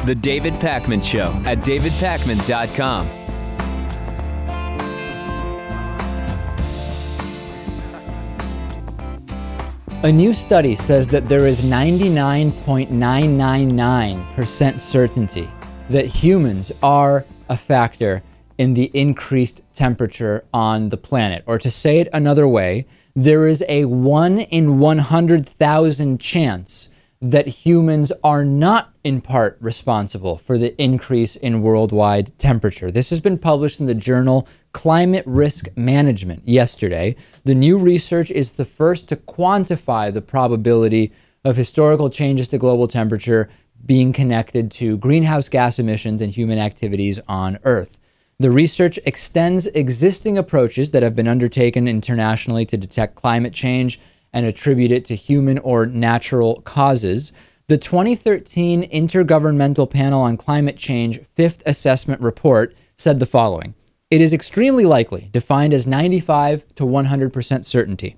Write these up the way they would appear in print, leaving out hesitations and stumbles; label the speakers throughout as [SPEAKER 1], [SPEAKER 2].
[SPEAKER 1] The David Pakman Show at davidpakman.com.
[SPEAKER 2] A new study says that there is 99.999% certainty that humans are a factor in the increased temperature on the planet. Or to say it another way, there is a 1 in 100,000 chance that humans are not in part responsible for the increase in worldwide temperature. This has been published in the journal Climate Risk Management yesterday. The new research is the first to quantify the probability of historical changes to global temperature being connected to greenhouse gas emissions and human activities on Earth. The research extends existing approaches that have been undertaken internationally to detect climate change and attribute it to human or natural causes. The 2013 Intergovernmental Panel on Climate Change Fifth Assessment Report said the following: it is extremely likely, defined as 95 to 100% certainty,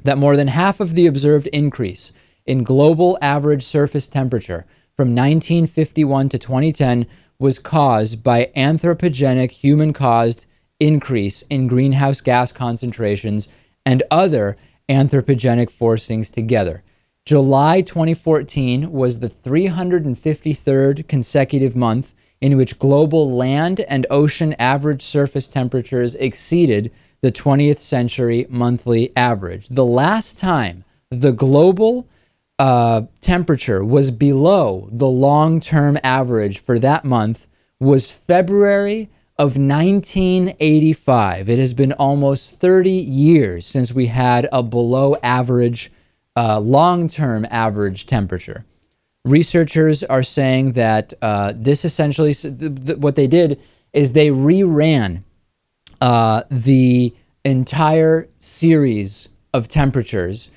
[SPEAKER 2] that more than half of the observed increase in global average surface temperature from 1951 to 2010 was caused by anthropogenic human-caused increase in greenhouse gas concentrations and other anthropogenic forcings together. July 2014 was the 353rd consecutive month in which global land and ocean average surface temperatures exceeded the 20th century monthly average. The last time the global temperature was below the long-term average for that month was February of 1985. It has been almost 30 years since we had a below average, long-term average temperature. Researchers are saying that this essentially, what they did is they reran the entire series of temperatures.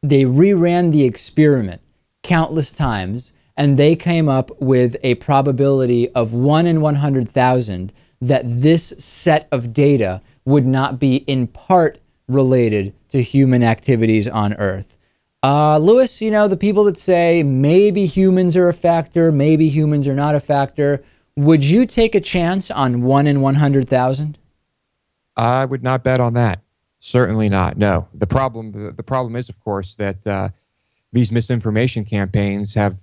[SPEAKER 2] They reran the experiment countless times, and they came up with a probability of 1 in 100,000 that this set of data would not be in part related to human activities on Earth. Lewis, you know, the people that say maybe humans are a factor, maybe humans are not a factor, would you take a chance on 1 in 100,000?
[SPEAKER 3] I would not bet on that. Certainly not. No. The problem is, of course, that these misinformation campaigns have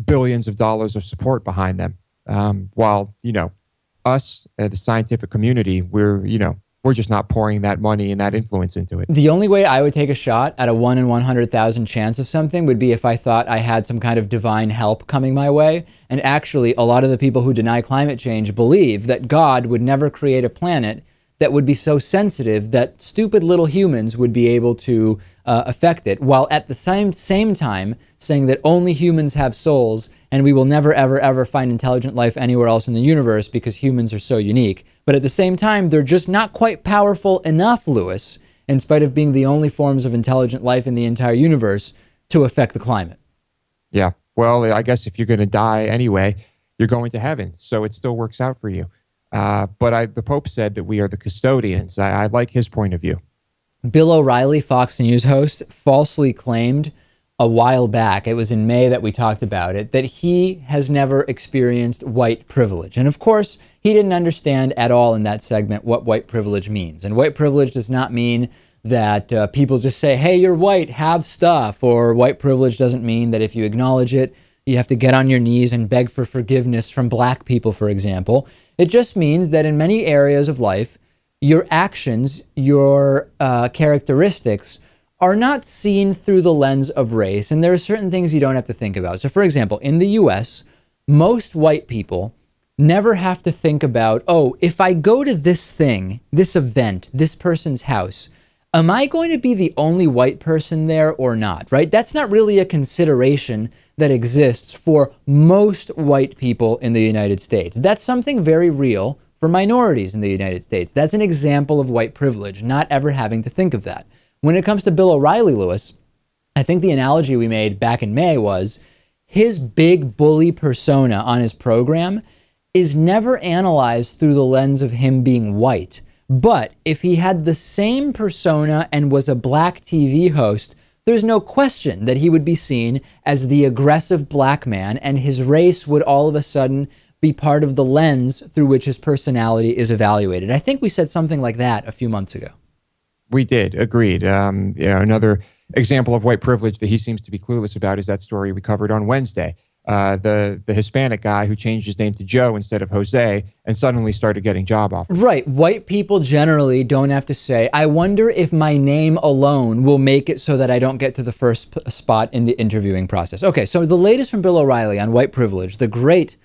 [SPEAKER 3] billions of dollars of support behind them. While, you know, us, the scientific community, we're just not pouring that money and that influence into it.
[SPEAKER 2] The only way I would take a shot at a 1 in 100,000 chance of something would be if I thought I had some kind of divine help coming my way. And actually, a lot of the people who deny climate change believe that God would never create a planet that would be so sensitive that stupid little humans would be able to affect it, while at the same time saying that only humans have souls and we will never, ever, ever find intelligent life anywhere else in the universe because humans are so unique. But at the same time, they're just not quite powerful enough, Lewis, in spite of being the only forms of intelligent life in the entire universe, to affect the climate.
[SPEAKER 3] Yeah. Well, I guess if you're going to die anyway, you're going to heaven. So it still works out for you. But the Pope said that we are the custodians. I like his point of view.
[SPEAKER 2] Bill O'Reilly, Fox News host, falsely claimed a while back, it was in May that we talked about it, that he has never experienced white privilege. And of course, he didn't understand at all in that segment what white privilege means. And white privilege does not mean that people just say, hey, you're white, have stuff. Or white privilege doesn't mean that if you acknowledge it, you have to get on your knees and beg for forgiveness from black people, for example. It just means that in many areas of life, your actions, your characteristics are not seen through the lens of race. And there are certain things you don't have to think about. So for example, in the US, most white people never have to think about, oh, if I go to this thing, this event, this person's house, am I going to be the only white person there or not, right? That's not really a consideration that exists for most white people in the United States. That's something very real for minorities in the United States. That's an example of white privilege, not ever having to think of that. When it comes to Bill O'Reilly, Lewis, I think the analogy we made back in May was his big bully persona on his program is never analyzed through the lens of him being white. But if he had the same persona and was a black TV host there's no question that he would be seen as the aggressive black man, and his race would all of a sudden be part of the lens through which his personality is evaluated. I think we said something like that a few months ago.
[SPEAKER 3] We did. Agreed. Another example of white privilege that he seems to be clueless about is that story we covered on Wednesday. The Hispanic guy who changed his name to Joe instead of Jose and suddenly started getting job offers.
[SPEAKER 2] Right. White people generally don't have to say, I wonder if my name alone will make it so that I don't get to the first spot in the interviewing process. Okay, so the latest from Bill O'Reilly on white privilege, the great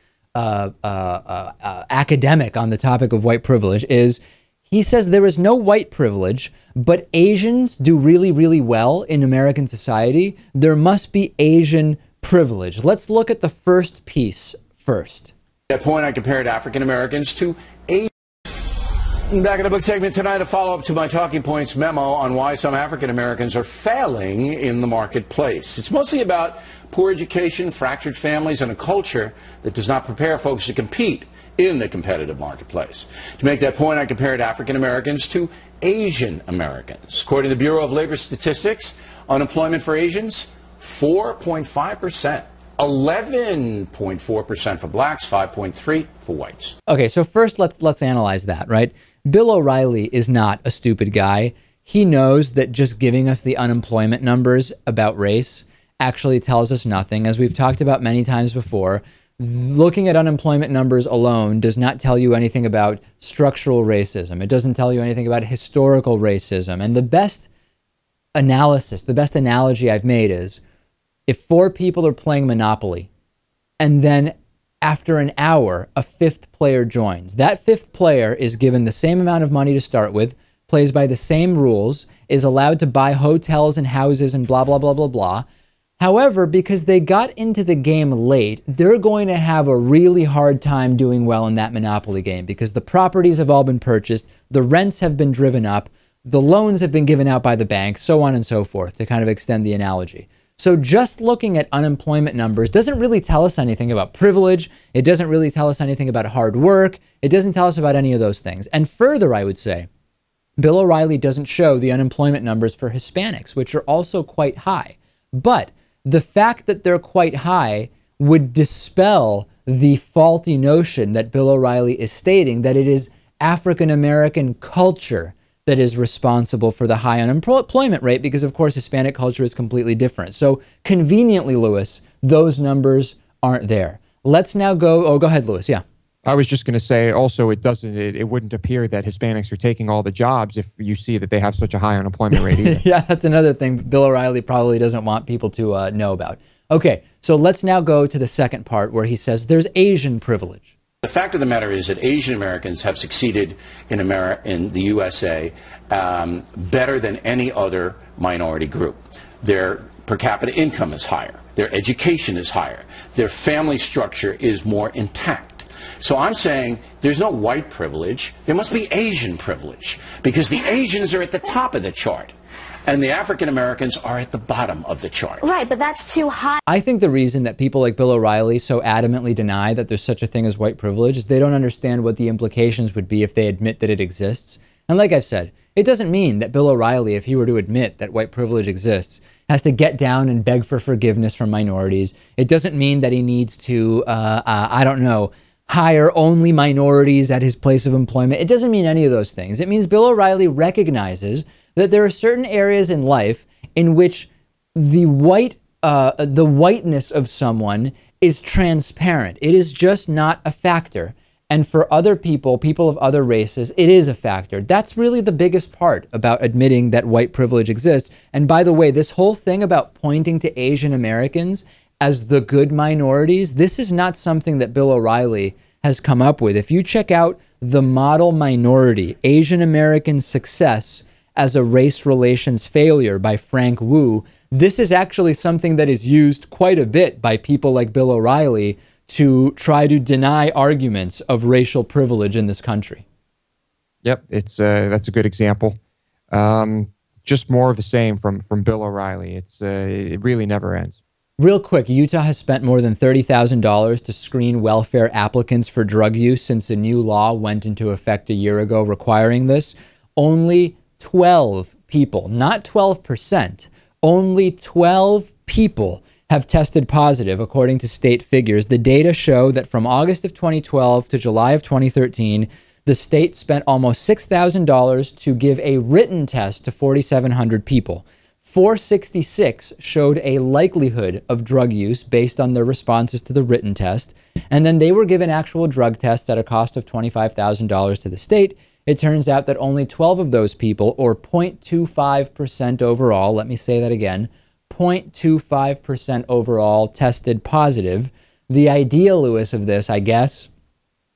[SPEAKER 2] academic on the topic of white privilege, is he says there is no white privilege, but Asians do really, really well in American society. There must be Asian privilege. Let's look at the first piece first.
[SPEAKER 4] At that point, I compared African Americans to Asians. Back in the book segment tonight, a follow-up to my talking points memo on why some African Americans are failing in the marketplace. It's mostly about poor education, fractured families, and a culture that does not prepare folks to compete in the competitive marketplace. To make that point, I compared African Americans to Asian Americans. According to the Bureau of Labor Statistics, unemployment for Asians, 4.5%. 11.4% for blacks, 5.3% for whites.
[SPEAKER 2] Okay, so first let's analyze that, right? Bill O'Reilly is not a stupid guy. He knows that just giving us the unemployment numbers about race actually tells us nothing. As we've talked about many times before, looking at unemployment numbers alone does not tell you anything about structural racism. It doesn't tell you anything about historical racism. And the best analysis, the best analogy I've made is, if four people are playing Monopoly, and then after an hour, a fifth player joins, that fifth player is given the same amount of money to start with, plays by the same rules, is allowed to buy hotels and houses and blah, blah, blah, blah, blah. However, because they got into the game late, they're going to have a really hard time doing well in that Monopoly game because the properties have all been purchased, the rents have been driven up, the loans have been given out by the bank, so on and so forth, to kind of extend the analogy. So just looking at unemployment numbers doesn't really tell us anything about privilege. It doesn't really tell us anything about hard work. It doesn't tell us about any of those things. And further, I would say, Bill O'Reilly doesn't show the unemployment numbers for Hispanics, which are also quite high. But the fact that they're quite high would dispel the faulty notion that Bill O'Reilly is stating, that it is African-American culture that is responsible for the high unemployment rate, because of course Hispanic culture is completely different. So conveniently, Lewis, those numbers aren't there. Let's now go ahead, Lewis. Yeah.
[SPEAKER 3] I was just going to say also, it wouldn't appear that Hispanics are taking all the jobs if you see that they have such a high unemployment rate either.
[SPEAKER 2] Yeah, that's another thing Bill O'Reilly probably doesn't want people to know about. Okay, so let's now go to the second part where he says there's Asian privilege.
[SPEAKER 4] The fact of the matter is that Asian Americans have succeeded in the USA better than any other minority group. Their per capita income is higher. Their education is higher. Their family structure is more intact. So I'm saying there's no white privilege. There must be Asian privilege, because the Asians are at the top of the chart and the African Americans are at the bottom of the chart.
[SPEAKER 5] Right, but that's too high.
[SPEAKER 2] I think the reason that people like Bill O'Reilly so adamantly deny that there's such a thing as white privilege is they don't understand what the implications would be if they admit that it exists. And like I've said, it doesn't mean that Bill O'Reilly, if he were to admit that white privilege exists, has to get down and beg for forgiveness from minorities. It doesn't mean that he needs to, I don't know, hire only minorities at his place of employment. It doesn't mean any of those things. It means Bill O'Reilly recognizes that there are certain areas in life in which the whiteness of someone is transparent. It is just not a factor. And for other people, people of other races, it is a factor. That's really the biggest part about admitting that white privilege exists. And by the way, this whole thing about pointing to Asian Americans as the good minorities, this is not something that Bill O'Reilly has come up with. If you check out The Model Minority, Asian American Success as a Race Relations Failure by Frank Wu, this is actually something that is used quite a bit by people like Bill O'Reilly to try to deny arguments of racial privilege in this country.
[SPEAKER 3] Yep, that's a good example. Just more of the same from Bill O'Reilly. It really never ends.
[SPEAKER 2] Real quick, Utah has spent more than $30,000 to screen welfare applicants for drug use since a new law went into effect a year ago requiring this. Only 12 people, not 12%, only 12 people have tested positive, according to state figures. The data show that from August of 2012 to July of 2013, the state spent almost $6,000 to give a written test to 4,700 people. 466 showed a likelihood of drug use based on their responses to the written test, and then they were given actual drug tests at a cost of $25,000 to the state. It turns out that only 12 of those people, or 0.25% overall, let me say that again, 0.25% overall tested positive. The idea, Lewis, of this, I guess,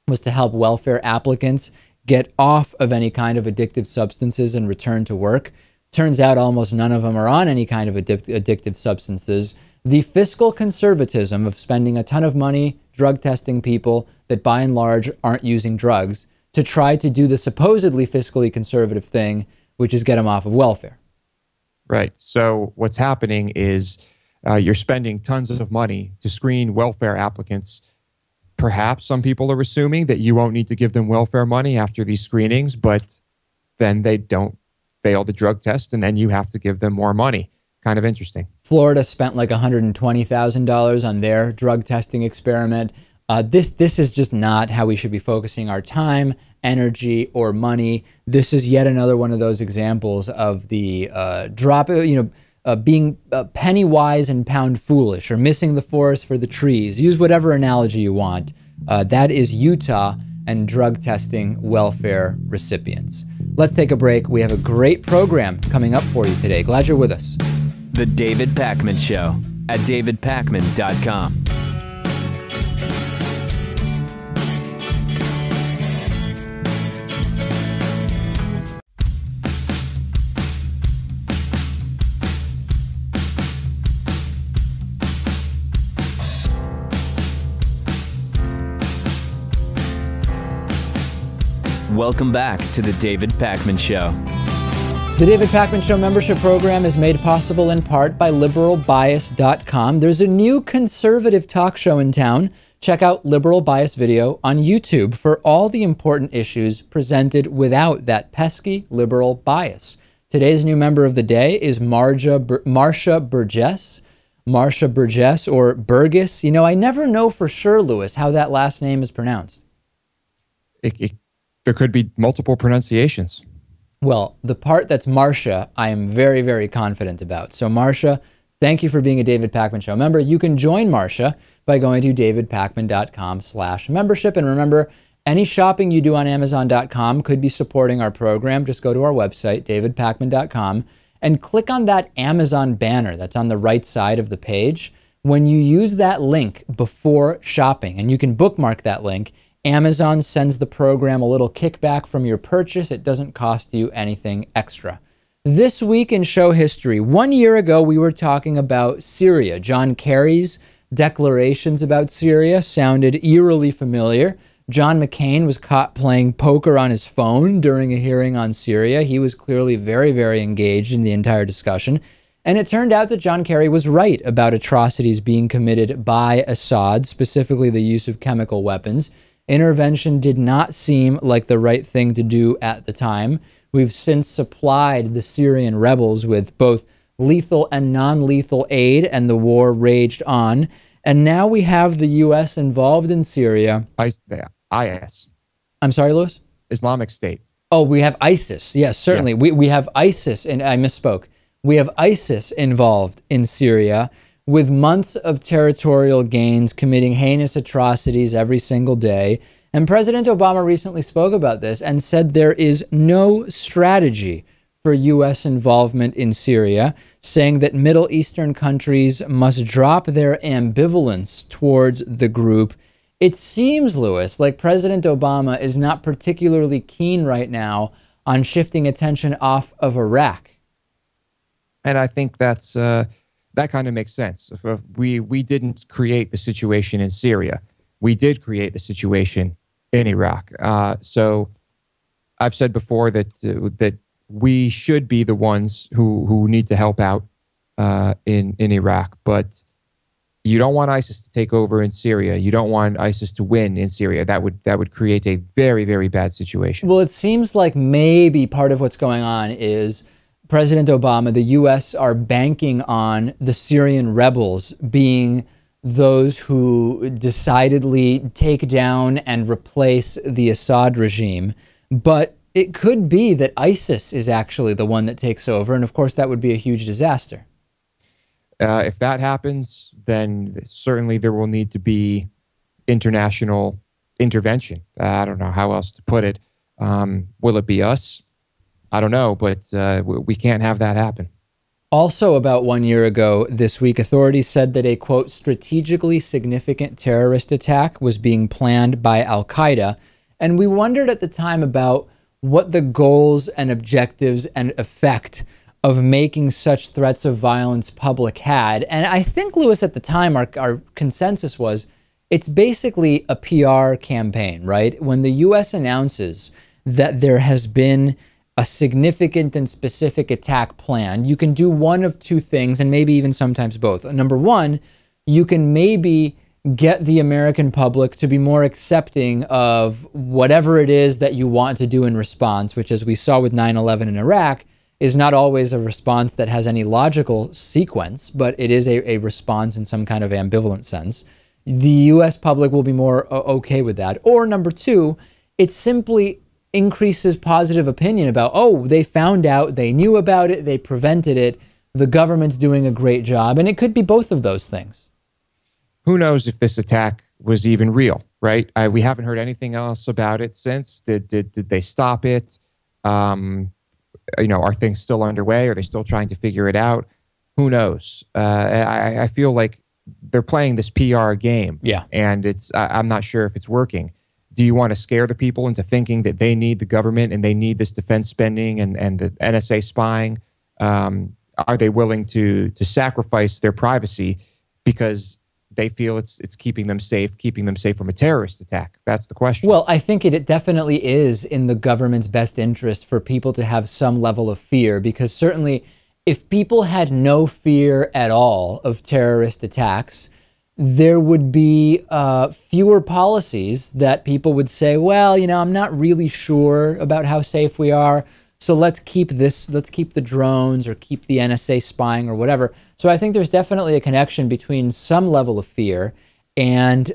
[SPEAKER 2] was to help welfare applicants get off of any kind of addictive substances and return to work. Turns out almost none of them are on any kind of addictive substances. The fiscal conservatism of spending a ton of money drug testing people that by and large aren't using drugs to try to do the supposedly fiscally conservative thing, which is get them off of welfare.
[SPEAKER 3] Right. So what's happening is you're spending tons of money to screen welfare applicants. Perhaps some people are assuming that you won't need to give them welfare money after these screenings, but then they don't fail the drug test, and then you have to give them more money. Kind of interesting.
[SPEAKER 2] Florida spent like $120,000 on their drug testing experiment. This is just not how we should be focusing our time, energy, or money. This is yet another one of those examples of the being penny wise and pound foolish, or missing the forest for the trees. Use whatever analogy you want. That is Utah and drug testing welfare recipients. Let's take a break. We have a great program coming up for you today. Glad you're with us.
[SPEAKER 1] The David Pakman Show at davidpakman.com. Welcome back to the David Pakman Show.
[SPEAKER 2] The David Pakman Show membership program is made possible in part by liberalbias.com. There's a new conservative talk show in town. Check out Liberal Bias Video on YouTube for all the important issues presented without that pesky liberal bias. Today's new member of the day is Marcia Burgess. Marcia Burgess, or Burgess. You know, I never know for sure, Lewis, how that last name is pronounced.
[SPEAKER 3] There could be multiple pronunciations.
[SPEAKER 2] Well, the part that's Marcia, I am very, very confident about. So Marcia, thank you for being a David Pakman Show member. You can join Marcia by going to davidpakman.com/membership. And remember, any shopping you do on Amazon.com could be supporting our program. Just go to our website, davidpakman.com, and click on that Amazon banner that's on the right side of the page. When you use that link before shopping, and you can bookmark that link, Amazon sends the program a little kickback from your purchase. It doesn't cost you anything extra. This week in show history, 1 year ago, we were talking about Syria. John Kerry's declarations about Syria sounded eerily familiar. John McCain was caught playing poker on his phone during a hearing on Syria. He was clearly very, very engaged in the entire discussion. And it turned out that John Kerry was right about atrocities being committed by Assad, specifically the use of chemical weapons. Intervention did not seem like the right thing to do at the time. We've since supplied the Syrian rebels with both lethal and non-lethal aid, and the war raged on. And now we have the U.S. involved in Syria.
[SPEAKER 3] IS.
[SPEAKER 2] I'm sorry, Lewis?
[SPEAKER 3] Islamic State.
[SPEAKER 2] Oh, we have ISIS. Yes, certainly. Yeah. We have ISIS, and I misspoke. We have ISIS involved in Syria, with months of territorial gains, committing heinous atrocities every single day. And President Obama recently spoke about this and said there is no strategy for U.S. involvement in Syria, saying that Middle Eastern countries must drop their ambivalence towards the group. It seems, Lewis, like President Obama is not particularly keen right now on shifting attention off of Iraq.
[SPEAKER 3] And I think that's that kind of makes sense. We didn't create the situation in Syria. We did create the situation in Iraq. So I've said before that we should be the ones who need to help out in Iraq. But you don't want ISIS to take over in Syria. You don't want ISIS to win in Syria. That would create a very, very bad situation.
[SPEAKER 2] Well, it seems like maybe part of what's going on is President Obama, the U.S. are banking on the Syrian rebels being those who decidedly take down and replace the Assad regime. But it could be that ISIS is actually the one that takes over. And of course, that would be a huge disaster.
[SPEAKER 3] If that happens, then certainly there will need to be international intervention. I don't know how else to put it. Will it be us? I don't know, but we can't have that happen.
[SPEAKER 2] Also, about 1 year ago this week, authorities said that a, quote, strategically significant terrorist attack was being planned by Al-Qaeda. And we wondered at the time about what the goals and objectives and effect of making such threats of violence public had. And I think, Lewis, at the time, our consensus was it's basically a PR campaign, right? When the U.S. announces that there has been a significant and specific attack plan, you can do one of two things, and maybe even sometimes both. Number one, you can maybe get the American public to be more accepting of whatever it is that you want to do in response, which, as we saw with 9/11 in Iraq, is not always a response that has any logical sequence, but it is a response in some kind of ambivalent sense. The U.S. public will be more okay with that. Or number two, it simply increases positive opinion about, oh, they found out, they knew about it, they prevented it, the government's doing a great job. And it could be both of those things.
[SPEAKER 3] Who knows if this attack was even real, right? We haven't heard anything else about it since. Did they stop it? Are things still underway? Are they still trying to figure it out? Who knows? I feel like they're playing this PR game.
[SPEAKER 2] Yeah.
[SPEAKER 3] And I'm not sure if it's working. Do you want to scare the people into thinking that they need the government and they need this defense spending and the NSA spying? Are they willing to sacrifice their privacy because they feel it's keeping them safe from a terrorist attack? That's the question.
[SPEAKER 2] Well, I think it definitely is in the government's best interest for people to have some level of fear, because certainly if people had no fear at all of terrorist attacks, there would be fewer policies that people would say, well, I'm not really sure about how safe we are, so let's keep the drones or keep the NSA spying or whatever. So I think there's definitely a connection between some level of fear and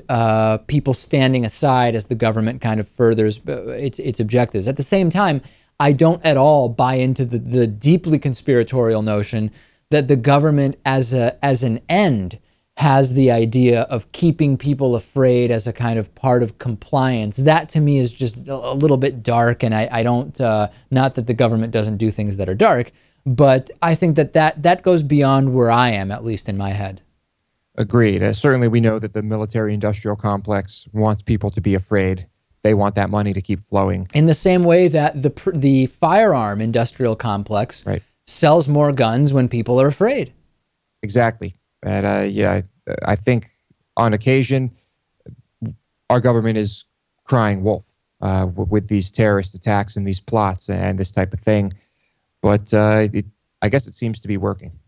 [SPEAKER 2] people standing aside as the government kind of furthers its objectives. At the same time, I don't at all buy into the deeply conspiratorial notion that the government as an end has the idea of keeping people afraid as a kind of part of compliance. That to me is just a little bit dark, and I don't, not that the government doesn't do things that are dark, but I think that goes beyond where I am, at least in my head.
[SPEAKER 3] Agreed. Certainly we know that the military-industrial complex wants people to be afraid. They want that money to keep flowing. In
[SPEAKER 2] the same way that the firearm industrial complex sells more guns when people are afraid.
[SPEAKER 3] Exactly. And I think on occasion, our government is crying wolf with these terrorist attacks and these plots and this type of thing. But I guess it seems to be working.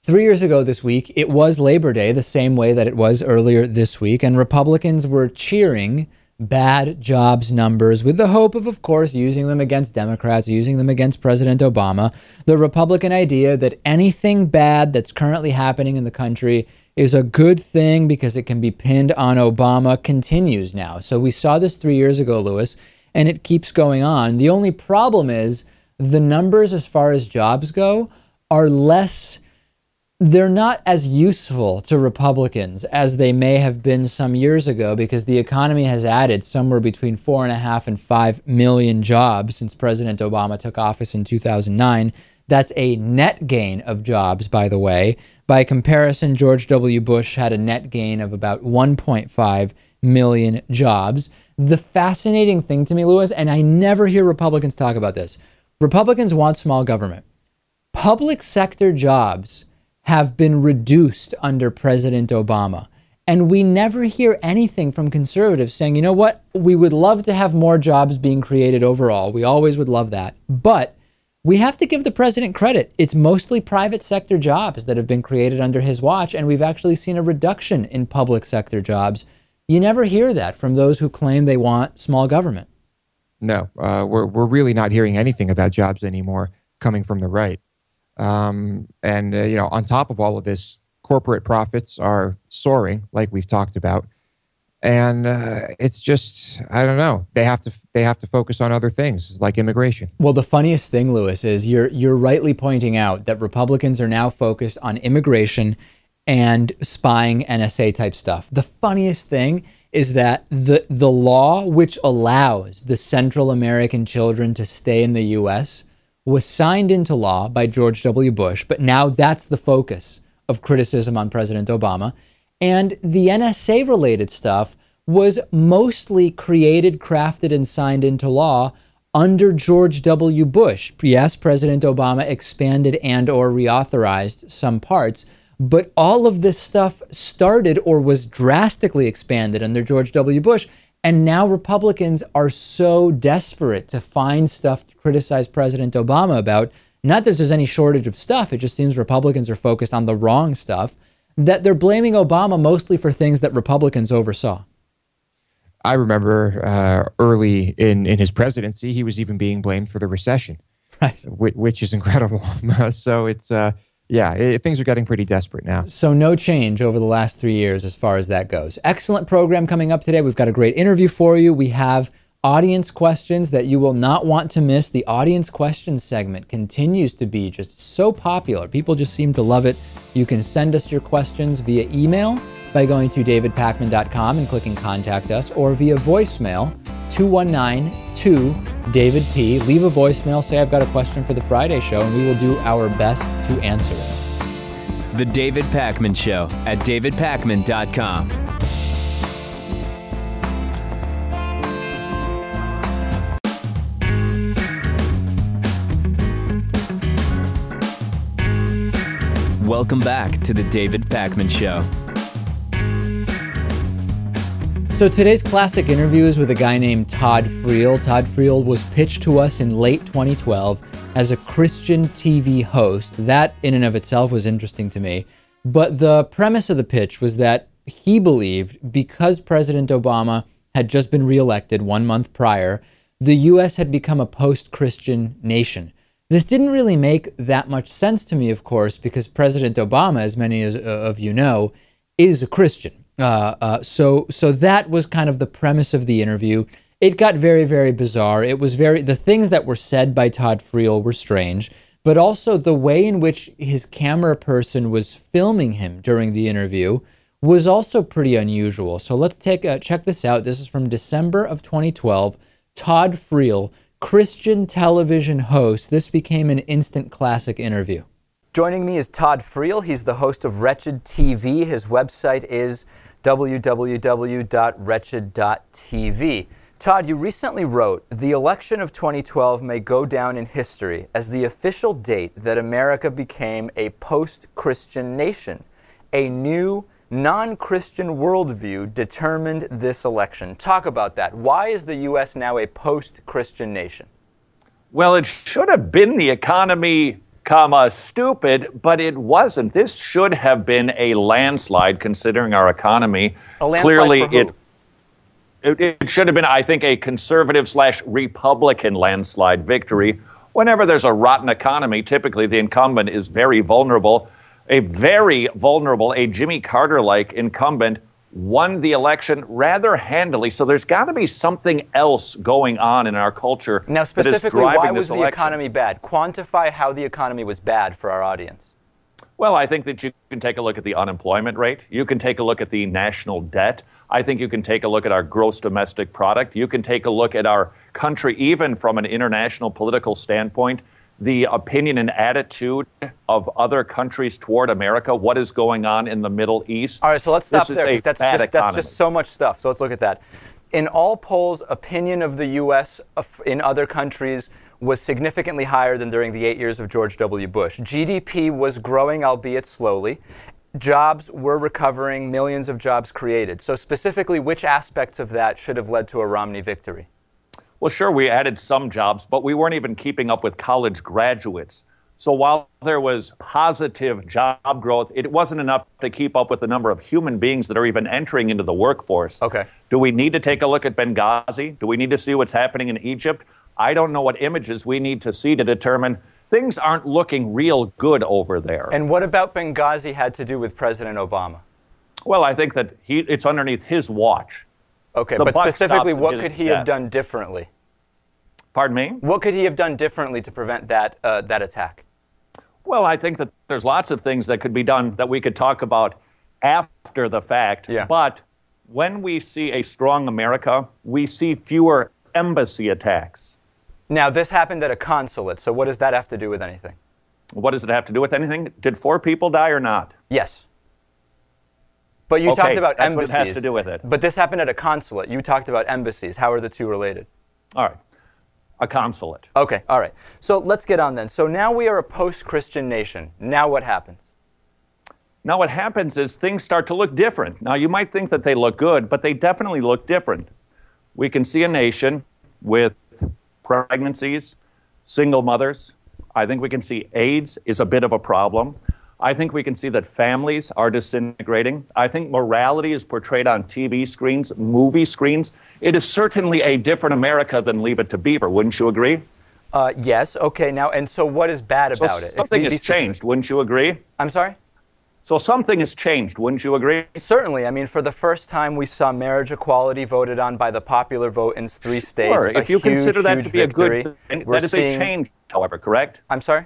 [SPEAKER 2] 3 years ago this week, it was Labor Day, the same way that it was earlier this week, and Republicans were cheering bad jobs numbers with the hope of course, using them against Democrats, using them against President Obama. The Republican idea that anything bad that's currently happening in the country is a good thing because it can be pinned on Obama continues now. So we saw this 3 years ago, Lewis, and it keeps going on. The only problem is the numbers as far as jobs go are less. They're not as useful to Republicans as they may have been some years ago, because the economy has added somewhere between 4.5 and 5 million jobs since President Obama took office in 2009. That's a net gain of jobs, by the way. By comparison, George W. Bush had a net gain of about 1.5 million jobs. The fascinating thing to me, Lewis, and I never hear Republicans talk about this, Republicans want small government. Public sector jobs have been reduced under President Obama. And we never hear anything from conservatives saying, you know what, we would love to have more jobs being created overall. We always would love that. But we have to give the president credit. It's mostly private sector jobs that have been created under his watch, and we've actually seen a reduction in public sector jobs. You never hear that from those who claim they want small government.
[SPEAKER 3] No, we're really not hearing anything about jobs anymore coming from the right. On top of all of this, corporate profits are soaring, like we've talked about. And it's just, I don't know. They have to focus on other things like immigration.
[SPEAKER 2] Well, the funniest thing, Lewis, is you're rightly pointing out that Republicans are now focused on immigration and spying, NSA type stuff. The funniest thing is that the law which allows the Central American children to stay in the U.S. was signed into law by George W. Bush, but now that's the focus of criticism on President Obama. And the NSA-related stuff was mostly created, crafted, and signed into law under George W. Bush. Yes, President Obama expanded and or reauthorized some parts, but all of this stuff started or was drastically expanded under George W. Bush. And now Republicans are so desperate to find stuff to criticize President Obama about. Not that there's any shortage of stuff. It just seems Republicans are focused on the wrong stuff, that they're blaming Obama mostly for things that Republicans oversaw.
[SPEAKER 3] I remember early in his presidency, he was even being blamed for the recession,
[SPEAKER 2] right?
[SPEAKER 3] Which is incredible. So it's, things are getting pretty desperate now.
[SPEAKER 2] So no change over the last 3 years as far as that goes. Excellent program coming up today. We've got a great interview for you. We have audience questions that you will not want to miss. The audience questions segment continues to be just so popular. People just seem to love it. You can send us your questions via email by going to davidpakman.com and clicking contact us, or via voicemail 219-2-DAVID-P. Leave a voicemail, say I've got a question for the Friday show, and we will do our best to answer it.
[SPEAKER 1] The David Pakman Show at davidpakman.com. Welcome back to the David Pakman Show.
[SPEAKER 2] So today's classic interview is with a guy named Todd Friel. Todd Friel was pitched to us in late 2012 as a Christian TV host. That in and of itself was interesting to me. But the premise of the pitch was that he believed because President Obama had just been reelected 1 month prior, the U.S. had become a post-Christian nation. This didn't really make that much sense to me, of course, because President Obama, as many of you know, is a Christian. So that was kind of the premise of the interview. It got very, very bizarre. The things that were said by Todd Friel were strange, but also the way in which his camera person was filming him during the interview was also pretty unusual. So let's check this out. This is from December of 2012. Todd Friel, Christian television host. This became an instant classic interview. Joining me is Todd Friel. He's the host of Wretched TV. His website is www.wretched.tv. Todd, you recently wrote, "The election of 2012 may go down in history as the official date that America became a post-Christian nation. A new, non-Christian worldview determined this election." Talk about that. Why is the U.S. now a post-Christian nation?
[SPEAKER 5] Well, it should have been the economy, stupid, but it wasn't. This should have been a landslide considering our economy.
[SPEAKER 2] A landslide
[SPEAKER 5] Clearly,
[SPEAKER 2] for who?
[SPEAKER 5] It should have been, I think, a conservative/Republican landslide victory. Whenever there's a rotten economy, typically the incumbent is very vulnerable. A Jimmy Carter-like incumbent won the election rather handily. So there's got to be something else going on in our culture.
[SPEAKER 2] Now, specifically, why was the economy bad? Quantify how the economy was bad for our audience.
[SPEAKER 5] Well, I think that you can take a look at the unemployment rate. You can take a look at the national debt. I think you can take a look at our gross domestic product. You can take a look at our country, even from an international political standpoint, the opinion and attitude of other countries toward America, what is going on in the Middle East.
[SPEAKER 2] All right, so let's stop there,
[SPEAKER 5] because
[SPEAKER 2] that's just so much stuff. So let's look at that. In all polls, opinion of the U.S. in other countries was significantly higher than during the 8 years of George W. Bush. GDP was growing, albeit slowly. Jobs were recovering, millions of jobs created. So specifically, which aspects of that should have led to a Romney victory?
[SPEAKER 5] Well, sure, we added some jobs, but we weren't even keeping up with college graduates. So while there was positive job growth, it wasn't enough to keep up with the number of human beings that are even entering into the workforce.
[SPEAKER 2] Okay.
[SPEAKER 5] Do we need to take a look at Benghazi? Do we need to see what's happening in Egypt? I don't know what images we need to see to determine things aren't looking real good over there.
[SPEAKER 6] And what about Benghazi had to do with President Obama?
[SPEAKER 5] Well, I think that it's underneath his watch.
[SPEAKER 6] Okay,
[SPEAKER 5] The
[SPEAKER 6] but
[SPEAKER 5] buck
[SPEAKER 6] specifically,
[SPEAKER 5] stops
[SPEAKER 6] what
[SPEAKER 5] at
[SPEAKER 6] could
[SPEAKER 5] his
[SPEAKER 6] he have
[SPEAKER 5] desk.
[SPEAKER 6] done differently?
[SPEAKER 5] Pardon me?
[SPEAKER 6] What could he have done differently to prevent that attack?
[SPEAKER 5] Well, I think that there's lots of things that could be done that we could talk about after the fact.
[SPEAKER 6] Yeah.
[SPEAKER 5] But when we see a strong America, we see fewer embassy attacks.
[SPEAKER 6] Now, this happened at a consulate, so what does that have to do with anything?
[SPEAKER 5] What does it have to do with anything? Did 4 people die or not?
[SPEAKER 6] Yes. But you
[SPEAKER 5] Okay,
[SPEAKER 6] talked about
[SPEAKER 5] that's what
[SPEAKER 6] embassies.
[SPEAKER 5] it has to do with it.
[SPEAKER 6] But this happened at a consulate. You talked about embassies. How are the two related?
[SPEAKER 5] All right. A consulate.
[SPEAKER 6] Okay, all right. So let's get on then. So now we are a post-Christian nation. Now what happens?
[SPEAKER 5] Now what happens is things start to look different. Now you might think that they look good, but they definitely look different. We can see a nation with pregnancies, single mothers. I think we can see AIDS is a bit of a problem. I think we can see that families are disintegrating. I think morality is portrayed on TV screens, movie screens. It is certainly a different America than Leave It to Beaver. Wouldn't you agree?
[SPEAKER 6] Yes, okay. Now, and so what is bad about it?
[SPEAKER 5] Something has changed. Wouldn't you agree?
[SPEAKER 6] I'm sorry?
[SPEAKER 5] So something has changed. Wouldn't you agree?
[SPEAKER 6] Certainly. I mean, for the first time, we saw marriage equality voted on by the popular vote in 3 states.
[SPEAKER 5] Sure. If you consider that to be
[SPEAKER 6] victory.
[SPEAKER 5] a good thing,
[SPEAKER 6] We're
[SPEAKER 5] that is a change, however, correct?
[SPEAKER 6] I'm sorry?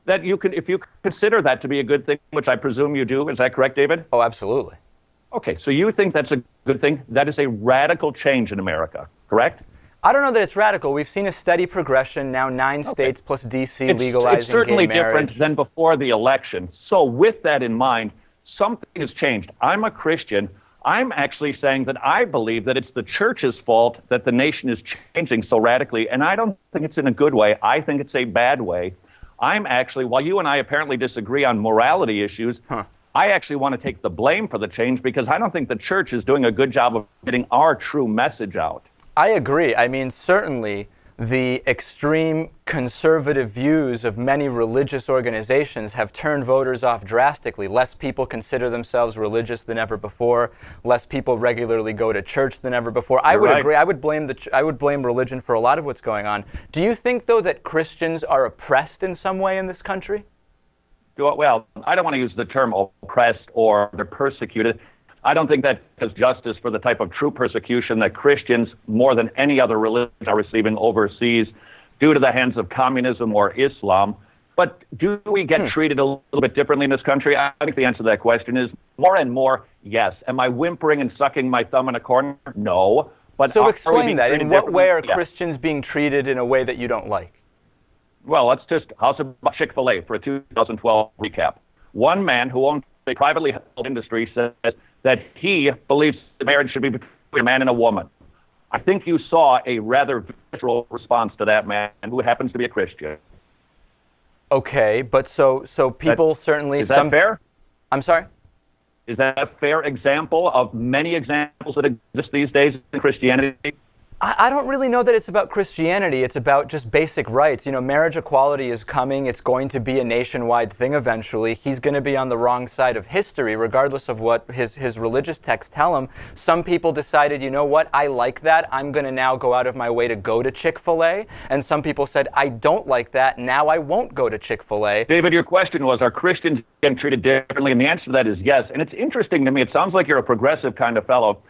[SPEAKER 5] That you can, if you consider that to be a good thing, which I presume you do, is that correct, David?
[SPEAKER 6] Oh, absolutely.
[SPEAKER 5] Okay, so you think that's a good thing? That is a radical change in America, correct?
[SPEAKER 6] I don't know that it's radical. We've seen a steady progression, now 9 states plus D.C. legalizing
[SPEAKER 5] It's certainly
[SPEAKER 6] gay marriage.
[SPEAKER 5] different than before the election. So with that in mind, something has changed. I'm a Christian. I'm actually saying that I believe that it's the church's fault that the nation is changing so radically, and I don't think it's in a good way. I think it's a bad way. I'm actually, while you and I apparently disagree on morality issues, I actually want to take the blame for the change because I don't think the church is doing a good job of getting our true message out.
[SPEAKER 6] I agree. I mean, certainly the extreme conservative views of many religious organizations have turned voters off drastically. Less people consider themselves religious than ever before. Less people regularly go to church than ever before. I would agree. I would blame religion for a lot of what's going on. Do you think, though, that Christians are oppressed in some way in this country?
[SPEAKER 5] Well, I don't want to use the term oppressed or they're persecuted. I don't think that is justice for the type of true persecution that Christians, more than any other religion, are receiving overseas due to the hands of communism or Islam. But do we get treated a little bit differently in this country? I think the answer to that question is more and more, yes. Am I whimpering and sucking my thumb in a corner? No. But
[SPEAKER 6] so explain that. In what way are
[SPEAKER 5] Yeah.
[SPEAKER 6] Christians being treated in a way that you don't like?
[SPEAKER 5] Well, let's just, how's about Chick-fil-A for a 2012 recap? One man who owns a privately held industry says that he believes the marriage should be between a man and a woman. I think you saw a rather visceral response to that man who happens to be a Christian.
[SPEAKER 6] Okay, but so people certainly...
[SPEAKER 5] Is that fair?
[SPEAKER 6] I'm sorry?
[SPEAKER 5] Is that a fair example of many examples that exist these days in Christianity?
[SPEAKER 6] I don't really know that it's about Christianity. It's about just basic rights. You know, marriage equality is coming. It's going to be a nationwide thing eventually. He's going to be on the wrong side of history, regardless of what his religious texts tell him. Some people decided, you know what, I like that. I'm going to now go out of my way to go to Chick-fil-A. And some people said, I don't like that. Now I won't go to Chick-fil-A.
[SPEAKER 5] David, your question was, are Christians getting treated differently? And the answer to that is yes. And it's interesting to me. It sounds like you're a progressive kind of fellow.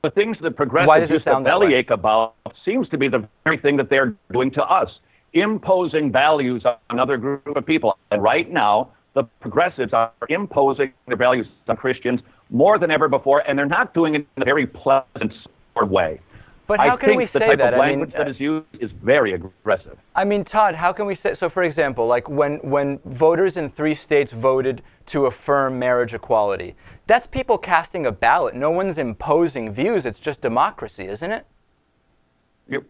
[SPEAKER 5] The things that progressives used to bellyache about seems to be the very thing that they're doing to us, imposing values on another group of people. And right now, the progressives are imposing their values on Christians more than ever before, and they're not doing it in a very pleasant sort of way.
[SPEAKER 6] But how can we say that?
[SPEAKER 5] I think the type of language that is used is very aggressive.
[SPEAKER 6] I mean, Todd, how can we say, so for example, like when voters in 3 states voted to affirm marriage equality, that's people casting a ballot. No one's imposing views. It's just democracy, isn't it?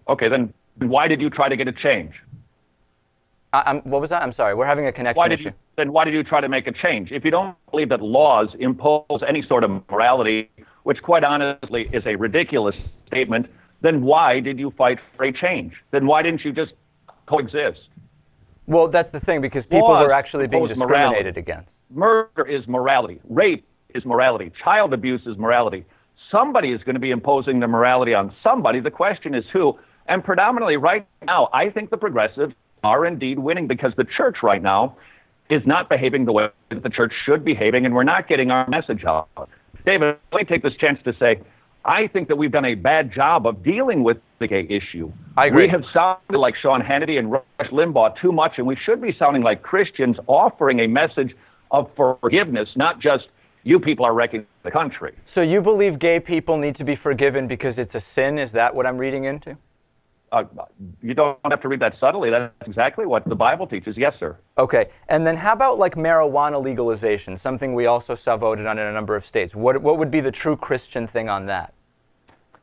[SPEAKER 5] Okay, then why did you try to get a change?
[SPEAKER 6] What was that? I'm sorry. We're having a connection issue.
[SPEAKER 5] Then why did you try to make a change? If you don't believe that laws impose any sort of morality, which quite honestly is a ridiculous statement, then why did you fight for a change? Then why didn't you just coexist?
[SPEAKER 6] Well, that's the thing, because people were actually being discriminated against.
[SPEAKER 5] Murder is morality. Rape is morality. Child abuse is morality. Somebody is going to be imposing the morality on somebody. The question is who. And predominantly right now, I think the progressives are indeed winning because the church right now is not behaving the way that the church should be behaving, and we're not getting our message out. David, let me take this chance to say, I think that we've done a bad job of dealing with the gay issue.
[SPEAKER 6] I agree.
[SPEAKER 5] We have sounded like Sean Hannity and Rush Limbaugh too much, and we should be sounding like Christians offering a message of forgiveness, not just you people are wrecking the country.
[SPEAKER 6] So you believe gay people need to be forgiven because it's a sin? Is that what I'm reading into?
[SPEAKER 5] You don't have to read that subtly. That's exactly what the Bible teaches. Yes, sir. Okay.
[SPEAKER 6] And then how about like marijuana legalization, something we also saw voted on in a number of states? What would be the true Christian thing on that?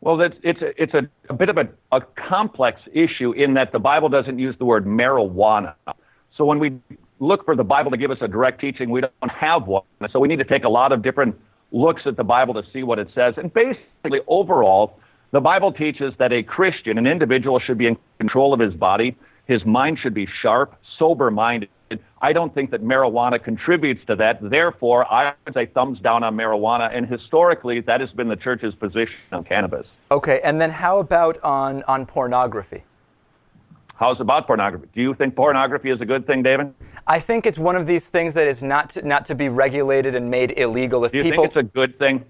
[SPEAKER 5] Well, it's a bit of a complex issue in that the Bible doesn't use the word marijuana. So when we look for the Bible to give us a direct teaching, we don't have one. So we need to take a lot of different looks at the Bible to see what it says. And basically, overall, the Bible teaches that a Christian, an individual, should be in control of his body. His mind should be sharp, sober-minded. I don't think that marijuana contributes to that. Therefore, I would say thumbs down on marijuana. And historically, that has been the church's position on cannabis.
[SPEAKER 6] Okay, and then how about on pornography?
[SPEAKER 5] How's about pornography? Do you think pornography is a good thing, David?
[SPEAKER 6] I think it's one of these things that is not to be regulated and made illegal. If
[SPEAKER 5] Do you think it's a good thing?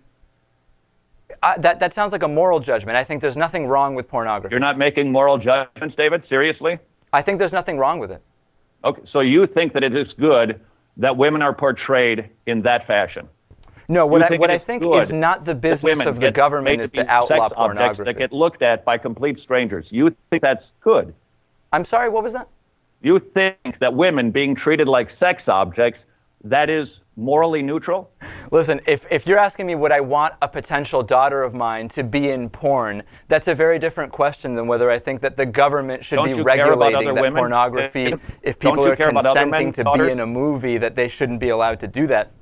[SPEAKER 6] That sounds like a moral judgment. I think there's nothing wrong with pornography.
[SPEAKER 5] You're not making moral judgments, David? Seriously?
[SPEAKER 6] I think there's nothing wrong with it.
[SPEAKER 5] Okay, so you think that it is good that women are portrayed in that fashion?
[SPEAKER 6] No, what I think is not the business of the government is to outlaw pornography.
[SPEAKER 5] That get looked at by complete strangers. You think that's good?
[SPEAKER 6] I'm sorry, what was that?
[SPEAKER 5] You think that women being treated like sex objects, that is morally neutral?
[SPEAKER 6] Listen, if you're asking me would I want a potential daughter of mine to be in porn, that's a very different question than whether I think that the government should be regulating that pornography. If people are consenting to be in a movie, that they shouldn't be allowed to do that.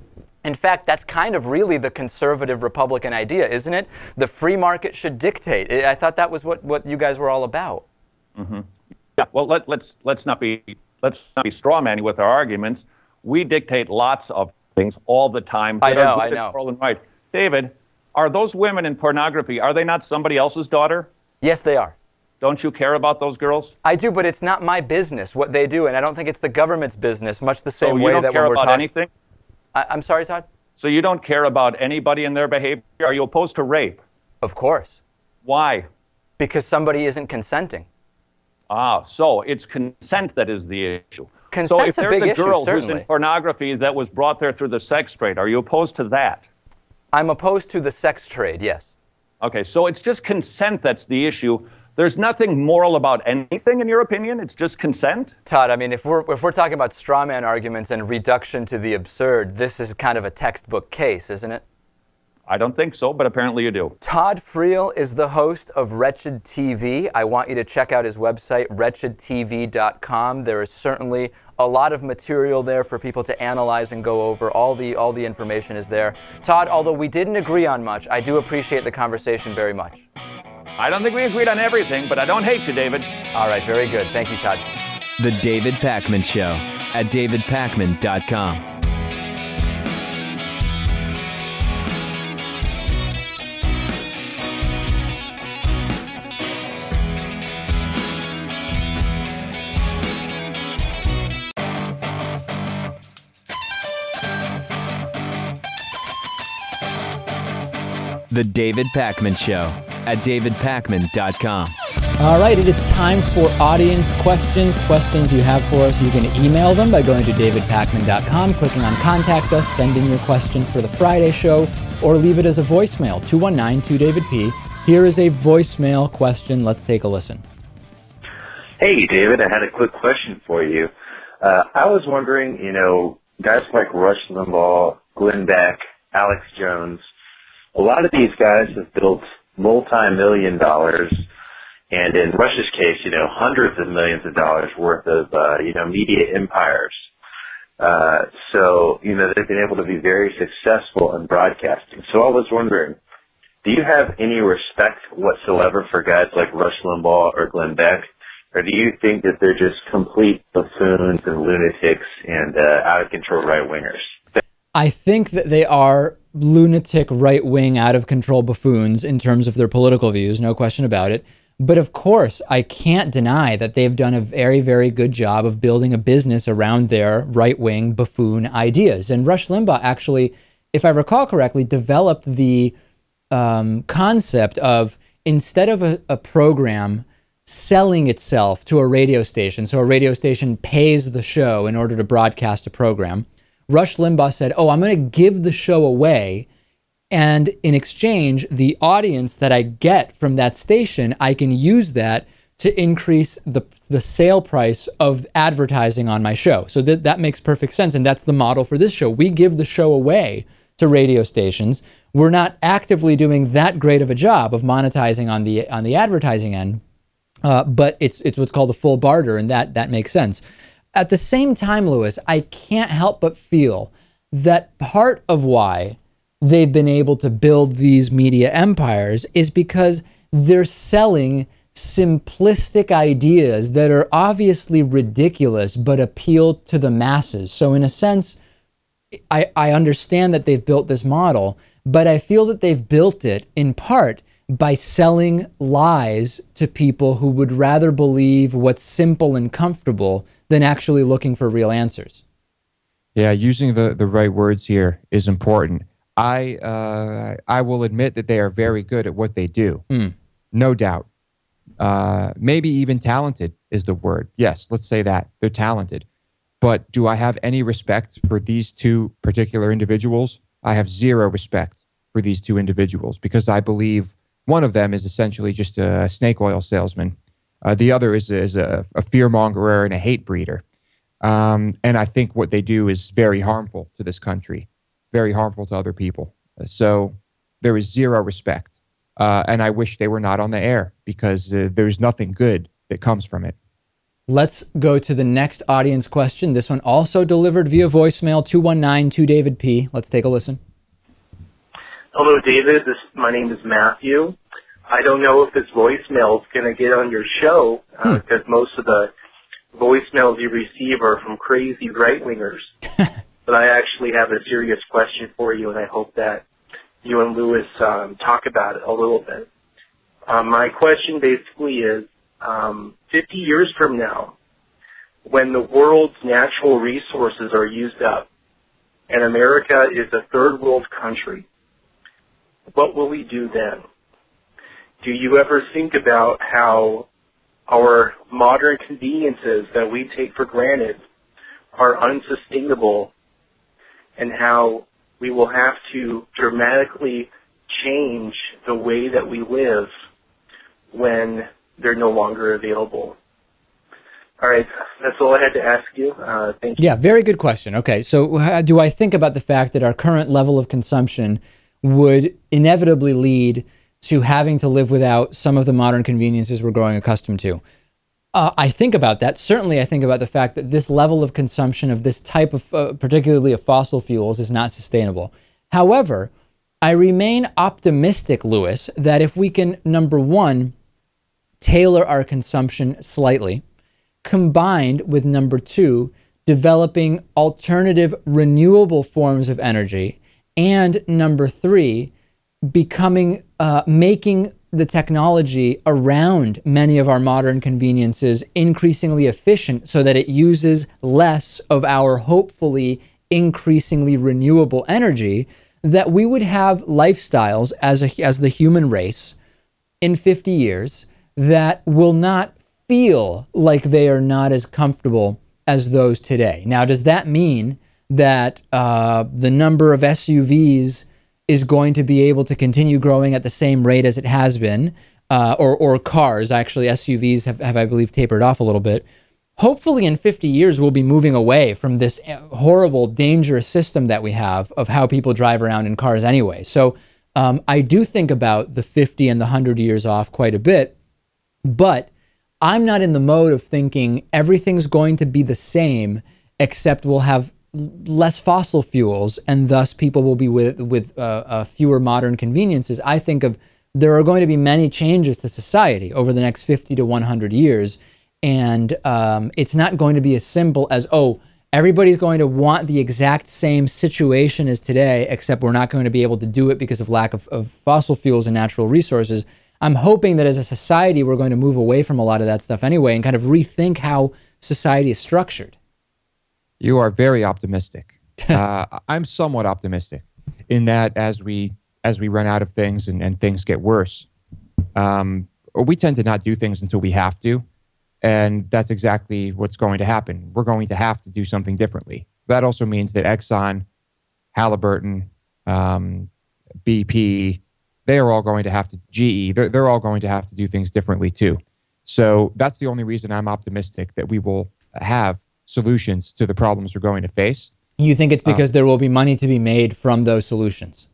[SPEAKER 6] In fact, that's kind of really the conservative Republican idea, isn't it? The free market should dictate. I thought that was what you guys were all about.
[SPEAKER 5] Mm-hmm. Yeah. Well, let's not be straw manning with our arguments. We dictate lots of things all the time.
[SPEAKER 6] I know.
[SPEAKER 5] Right. David, are those women in pornography, are they not somebody else's daughter?
[SPEAKER 6] Yes, they are.
[SPEAKER 5] Don't you care about those girls?
[SPEAKER 6] I do, but it's not my business what they do, and I don't think it's the government's business, much the same way that when we're talking...
[SPEAKER 5] So you don't care about anything?
[SPEAKER 6] I'm sorry, Todd?
[SPEAKER 5] So you don't care about anybody and their behavior? Are you opposed to rape?
[SPEAKER 6] Of course.
[SPEAKER 5] Why?
[SPEAKER 6] Because somebody isn't consenting.
[SPEAKER 5] Ah, so it's consent that is the issue.
[SPEAKER 6] Consent's
[SPEAKER 5] so if
[SPEAKER 6] a big
[SPEAKER 5] there's a girl
[SPEAKER 6] issue,
[SPEAKER 5] who's in pornography that was brought there through the sex trade, are you opposed to that?
[SPEAKER 6] I'm opposed to the sex trade, yes.
[SPEAKER 5] Okay, so it's just consent that's the issue. There's nothing moral about anything in your opinion? It's just consent?
[SPEAKER 6] Todd, I mean, if we're talking about straw man arguments and reduction to the absurd, this is kind of a textbook case, isn't it?
[SPEAKER 5] I don't think so, but apparently you do.
[SPEAKER 6] Todd Friel is the host of Wretched TV. I want you to check out his website, wretchedtv.com. There is certainly a lot of material there for people to analyze and go over. All the information is there. Todd, although we didn't agree on much, I do appreciate the conversation very much.
[SPEAKER 5] I don't think we agreed on everything, but I don't hate you, David.
[SPEAKER 6] All right, very good. Thank you, Todd.
[SPEAKER 1] The David Pakman Show at davidpakman.com. The David Pakman Show at davidpakman.com.
[SPEAKER 2] All right, it is time for audience questions. Questions you have for us, you can email them by going to davidpakman.com, clicking on Contact Us, sending your question for the Friday show, or leave it as a voicemail, 219-2DAVID-P. Here is a voicemail question. Let's take a listen.
[SPEAKER 7] Hey, David, I had a quick question for you. I was wondering, guys like Rush Limbaugh, Glenn Beck, Alex Jones, a lot of these guys have built multi-million dollars, and in Rush's case, hundreds of millions of dollars worth of, media empires. So, they've been able to be very successful in broadcasting. So I was wondering, do you have any respect whatsoever for guys like Rush Limbaugh or Glenn Beck? Or do you think that they're just complete buffoons and lunatics and out-of-control right-wingers?
[SPEAKER 2] I think that they are lunatic, right-wing, out-of-control buffoons in terms of their political views, no question about it. But of course, I can't deny that they've done a very, very good job of building a business around their right-wing buffoon ideas. And Rush Limbaugh actually, if I recall correctly, developed the concept of, instead of a program selling itself to a radio station, so a radio station pays the show in order to broadcast a program, Rush Limbaugh said, oh, I'm going to give the show away, and in exchange, the audience that I get from that station, I can use that to increase the sale price of advertising on my show. So that makes perfect sense, and that's the model for this show. We give the show away to radio stations. We're not actively doing that great of a job of monetizing on the advertising end, but it's what's called a full barter, and that makes sense. At the same time, Lewis, I can't help but feel that part of why they've been able to build these media empires is because they're selling simplistic ideas that are obviously ridiculous but appeal to the masses. So in a sense, I understand that they've built this model, but I feel that they've built it in part by selling lies to people who would rather believe what's simple and comfortable than actually looking for real answers.
[SPEAKER 3] Yeah, using the right words here is important. I will admit that they are very good at what they do. No doubt. Maybe even talented is the word. Yes, let's say that. They're talented. But do I have any respect for these two particular individuals? I have zero respect for these two individuals because I believe one of them is essentially just a snake oil salesman. The other is a fearmonger and a hate breeder. And I think what they do is very harmful to this country, very harmful to other people. So there is zero respect. And I wish they were not on the air because there's nothing good that comes from it.
[SPEAKER 2] Let's go to the next audience question. This one also delivered via voicemail, 219-2DavidP. Let's take a listen.
[SPEAKER 8] Hello, David. My name is Matthew. I don't know if this voicemail is going to get on your show because most of the voicemails you receive are from crazy right-wingers. But I actually have a serious question for you, and I hope that you and Lewis talk about it a little bit. My question basically is, 50 years from now, when the world's natural resources are used up and America is a third world country, what will we do then? Do you ever think about how our modern conveniences that we take for granted are unsustainable and how we will have to dramatically change the way that we live when they're no longer available? All right, that's all I had to ask you. Thank you.
[SPEAKER 2] Yeah, very good question. Okay, so do I think about the fact that our current level of consumption would inevitably lead to having to live without some of the modern conveniences we're growing accustomed to? I think about that. Certainly, I think about the fact that this level of consumption of this type of, particularly of fossil fuels, is not sustainable. However, I remain optimistic, Lewis, that if we can, number one, tailor our consumption slightly, combined with number two, developing alternative renewable forms of energy, and number three, making the technology around many of our modern conveniences increasingly efficient so that it uses less of our hopefully increasingly renewable energy, that we would have lifestyles as the human race in 50 years that will not feel like they are not as comfortable as those today. Now, does that mean that the number of SUVs is going to be able to continue growing at the same rate as it has been, or cars? Actually, SUVs have, I believe, tapered off a little bit. Hopefully in 50 years, we'll be moving away from this horrible, dangerous system that we have of how people drive around in cars anyway. So I do think about the 50 and the 100 years off quite a bit, but I'm not in the mode of thinking everything's going to be the same, except we'll have less fossil fuels, and thus people will be with fewer modern conveniences. I think there are going to be many changes to society over the next 50 to 100 years, and it's not going to be as simple as, oh, everybody's going to want the exact same situation as today, except we're not going to be able to do it because of lack of fossil fuels and natural resources. I'm hoping that as a society, we're going to move away from a lot of that stuff anyway and kind of rethink how society is structured.
[SPEAKER 3] You are very optimistic. I'm somewhat optimistic in that as we run out of things and things get worse, we tend to not do things until we have to. And that's exactly what's going to happen. We're going to have to do something differently. That also means that Exxon, Halliburton, BP, they are all going to have to, GE, they're all going to have to do things differently too. So that's the only reason I'm optimistic that we will have solutions to the problems we're going to face.
[SPEAKER 2] You think it's because there will be money to be made from those solutions?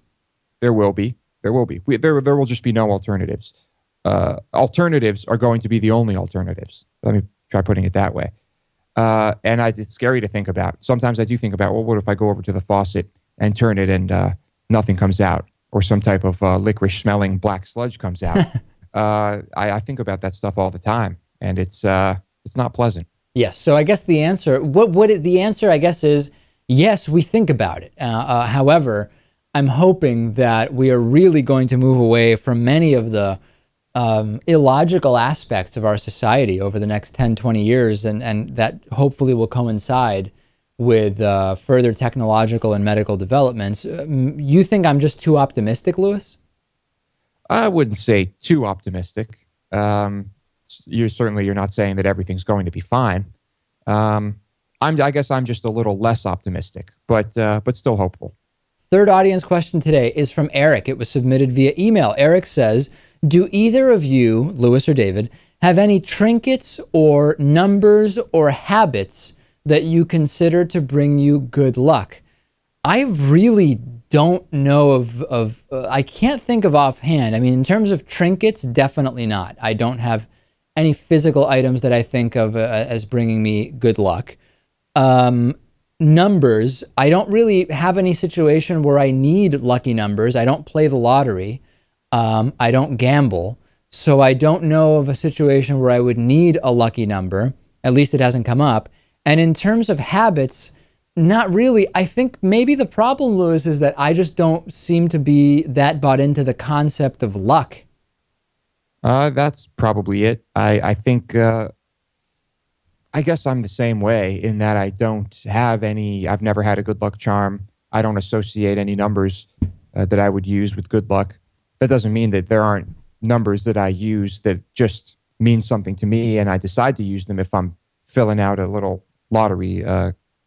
[SPEAKER 3] There will be. There will be. There will just be no alternatives. Alternatives are going to be the only alternatives. Let me try putting it that way. And it's scary to think about. Sometimes I do think about, well, what if I go over to the faucet and turn it and nothing comes out, or some type of licorice-smelling black sludge comes out? I think about that stuff all the time, and it's not pleasant.
[SPEAKER 2] Yes. So I guess the answer, the answer I guess is yes, we think about it. However, I'm hoping that we are really going to move away from many of the illogical aspects of our society over the next 10, 20 years, and that hopefully will coincide with further technological and medical developments. You think I'm just too optimistic, Lewis?
[SPEAKER 3] I wouldn't say too optimistic. You're not saying that everything's going to be fine. I guess I'm just a little less optimistic, but still hopeful.
[SPEAKER 2] Third audience question today is from Eric. It was submitted via email. Eric says, do either of you, Lewis or David, have any trinkets or numbers or habits that you consider to bring you good luck? I really don't know of I can't think of offhand. I mean, in terms of trinkets, definitely not. I don't have any physical items that I think of as bringing me good luck. Numbers, I don't really have any situation where I need lucky numbers. I don't play the lottery. I don't gamble. So I don't know of a situation where I would need a lucky number. At least it hasn't come up. And in terms of habits, not really. I think maybe the problem, Lewis, is that I just don't seem to be that bought into the concept of luck.
[SPEAKER 3] That's probably it. I think, I guess I'm the same way in that I don't have any, I've never had a good luck charm. I don't associate any numbers that I would use with good luck. That doesn't mean that there aren't numbers that I use that just mean something to me and I decide to use them if I'm filling out a little lottery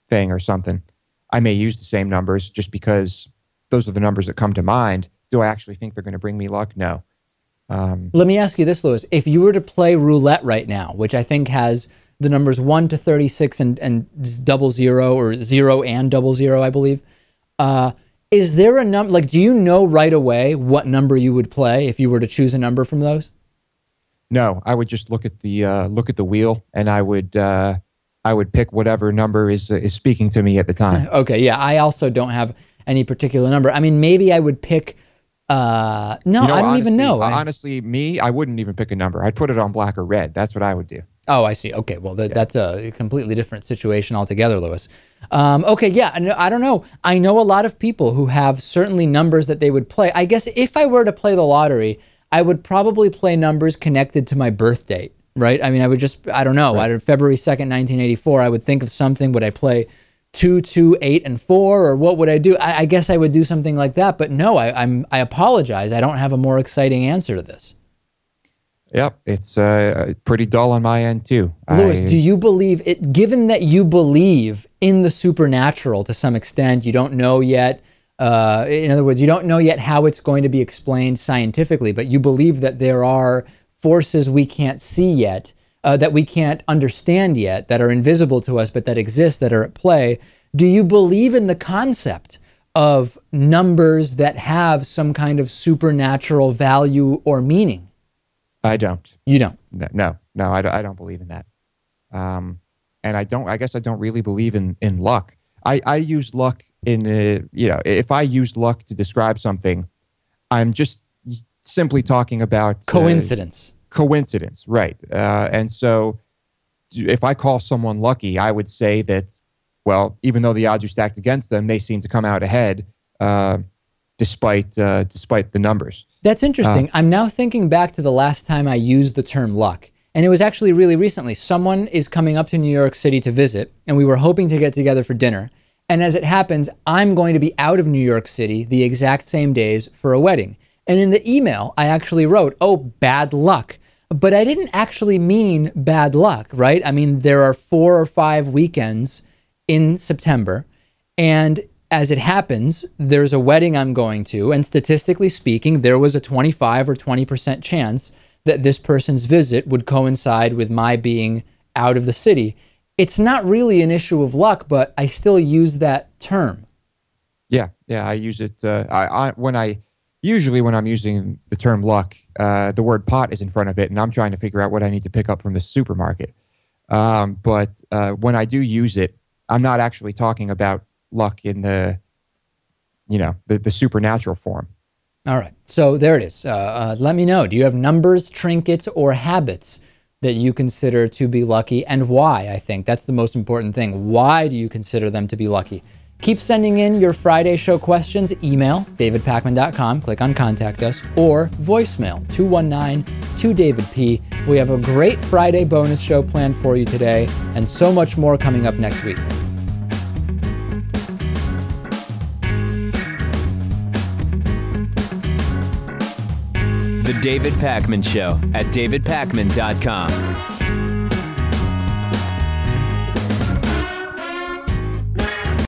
[SPEAKER 3] thing or something. I may use the same numbers just because those are the numbers that come to mind. Do I actually think they're going to bring me luck? No.
[SPEAKER 2] Let me ask you this, Lewis. If you were to play roulette right now, which I think has the numbers 1 to 36 and 00 or 0 and 00, I believe, is there a number, like, do you know right away what number you would play if you were to choose a number from those?
[SPEAKER 3] No, I would just look at the wheel and I would pick whatever number is speaking to me at the time.
[SPEAKER 2] Okay, yeah, I also don't have any particular number. I mean, maybe I would pick, I don't even know.
[SPEAKER 3] Honestly, I wouldn't even pick a number. I'd put it on black or red. That's what I would do.
[SPEAKER 2] Oh, I see. Okay, well, that's a completely different situation altogether, Lewis. Okay, yeah, I don't know. I know a lot of people who have certainly numbers that they would play. I guess if I were to play the lottery, I would probably play numbers connected to my birth date, right? I mean, I would just, I don't know, right. February 2nd, 1984, I would think of something. Would I play 2, 2, 8, and 4, or what would I do? I guess I would do something like that, but no, I apologize. I don't have a more exciting answer to this.
[SPEAKER 3] Yep, it's pretty dull on my end too.
[SPEAKER 2] Lewis, do you believe it, given that you believe in the supernatural to some extent, you don't know yet, in other words, you don't know yet how it's going to be explained scientifically, but you believe that there are forces we can't see yet, that we can't understand yet, that are invisible to us, but that exist, that are at play. Do you believe in the concept of numbers that have some kind of supernatural value or meaning?
[SPEAKER 3] I don't.
[SPEAKER 2] You don't?
[SPEAKER 3] No, I don't believe in that. And I guess I don't really believe in luck. I use luck in, if I use luck to describe something, I'm just simply talking about
[SPEAKER 2] coincidence.
[SPEAKER 3] Coincidence, right. And so if I call someone lucky, I would say that, well, even though the odds are stacked against them, they seem to come out ahead despite the numbers.
[SPEAKER 2] That's interesting. I'm now thinking back to the last time I used the term luck. And it was actually really recently. Someone is coming up to New York City to visit, and we were hoping to get together for dinner. And as it happens, I'm going to be out of New York City the exact same days for a wedding. And in the email, I actually wrote, oh, bad luck. But I didn't actually mean bad luck, right? I mean, there are 4 or 5 weekends in September. And as it happens, there's a wedding I'm going to. And statistically speaking, there was a 25 or 20% chance that this person's visit would coincide with my being out of the city. It's not really an issue of luck, but I still use that term.
[SPEAKER 3] Yeah, I use it usually when I'm using the term luck, the word pot is in front of it, and I'm trying to figure out what I need to pick up from the supermarket. But when I do use it, I'm not actually talking about luck in the supernatural form.
[SPEAKER 2] All right, so there it is. Let me know. Do you have numbers, trinkets, or habits that you consider to be lucky, and why? I think that's the most important thing. Why do you consider them to be lucky? Keep sending in your Friday show questions. Email davidpakman.com, click on Contact Us, or voicemail 219-2DavidP. We have a great Friday bonus show planned for you today, and so much more coming up next week.
[SPEAKER 1] The David Pakman Show at davidpakman.com.